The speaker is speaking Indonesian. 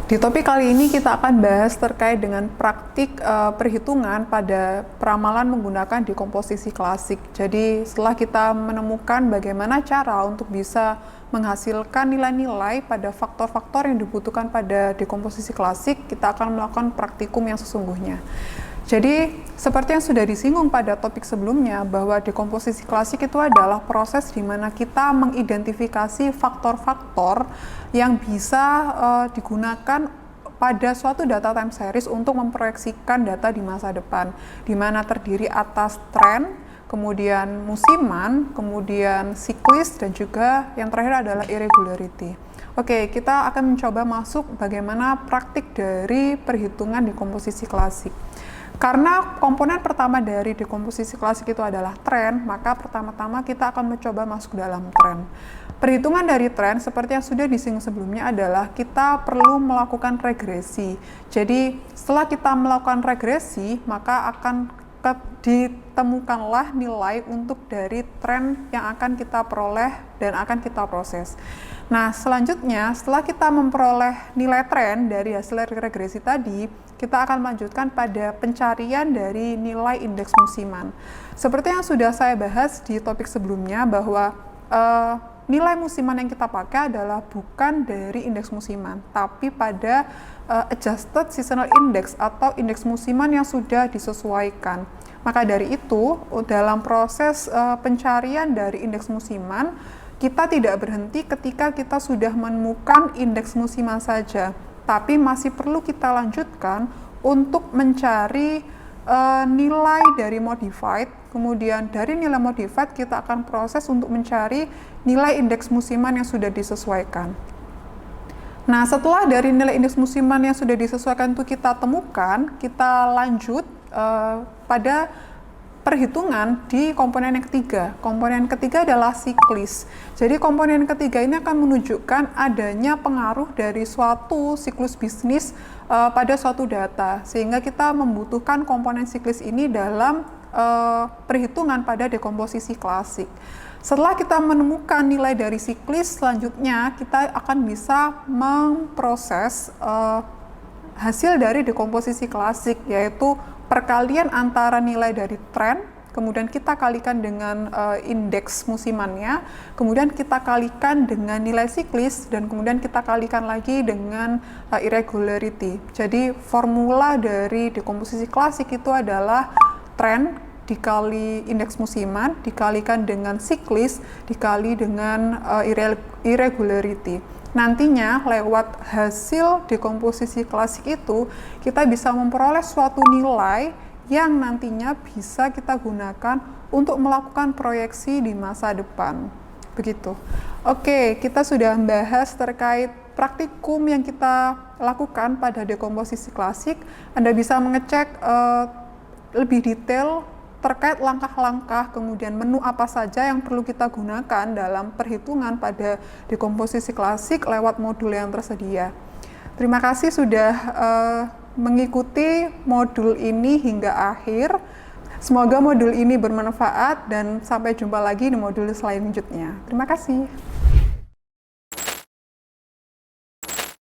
Di topik kali ini kita akan bahas terkait dengan praktik perhitungan pada peramalan menggunakan dekomposisi klasik. Jadi setelah kita menemukan bagaimana cara untuk bisa menghasilkan nilai-nilai pada faktor-faktor yang dibutuhkan pada dekomposisi klasik, kita akan melakukan praktikum yang sesungguhnya. Jadi, seperti yang sudah disinggung pada topik sebelumnya, bahwa dekomposisi klasik itu adalah proses di mana kita mengidentifikasi faktor-faktor yang bisa digunakan pada suatu data time series untuk memproyeksikan data di masa depan, di mana terdiri atas tren, kemudian musiman, kemudian siklis, dan juga yang terakhir adalah irregularity. Oke, kita akan mencoba masuk bagaimana praktik dari perhitungan dekomposisi klasik. Karena komponen pertama dari dekomposisi klasik itu adalah tren, maka pertama-tama kita akan mencoba masuk dalam tren. Perhitungan dari tren, seperti yang sudah disinggung sebelumnya, adalah kita perlu melakukan regresi. Jadi, setelah kita melakukan regresi, maka akan ditemukanlah nilai untuk dari tren yang akan kita peroleh dan akan kita proses. Nah, selanjutnya setelah kita memperoleh nilai tren dari hasil regresi tadi, kita akan melanjutkan pada pencarian dari nilai indeks musiman. Seperti yang sudah saya bahas di topik sebelumnya, bahwa nilai musiman yang kita pakai adalah bukan dari indeks musiman, tapi pada adjusted seasonal index atau indeks musiman yang sudah disesuaikan. Maka dari itu, dalam proses pencarian dari indeks musiman, kita tidak berhenti ketika kita sudah menemukan indeks musiman saja, tapi masih perlu kita lanjutkan untuk mencari nilai dari modified. Kemudian dari nilai modified kita akan proses untuk mencari nilai indeks musiman yang sudah disesuaikan. Nah, setelah dari nilai indeks musiman yang sudah disesuaikan itu kita temukan, kita lanjut pada perhitungan di komponen yang ketiga. Komponen ketiga adalah siklis. Jadi komponen ketiga ini akan menunjukkan adanya pengaruh dari suatu siklus bisnis pada suatu data, sehingga kita membutuhkan komponen siklis ini dalam perhitungan pada dekomposisi klasik. Setelah kita menemukan nilai dari siklis, selanjutnya kita akan bisa memproses hasil dari dekomposisi klasik, yaitu perkalian antara nilai dari tren, kemudian kita kalikan dengan indeks musimannya, kemudian kita kalikan dengan nilai siklis, dan kemudian kita kalikan lagi dengan irregularity. Jadi formula dari dekomposisi klasik itu adalah tren dikali indeks musiman, dikalikan dengan siklis, dikali dengan irregularity. Nantinya lewat hasil dekomposisi klasik itu, kita bisa memperoleh suatu nilai yang nantinya bisa kita gunakan untuk melakukan proyeksi di masa depan. Begitu. Oke, kita sudah membahas terkait praktikum yang kita lakukan pada dekomposisi klasik. Anda bisa mengecek lebih detail terkait langkah-langkah, kemudian menu apa saja yang perlu kita gunakan dalam perhitungan pada dekomposisi klasik lewat modul yang tersedia. Terima kasih sudah mengikuti modul ini hingga akhir. Semoga modul ini bermanfaat dan sampai jumpa lagi di modul selanjutnya. Terima kasih.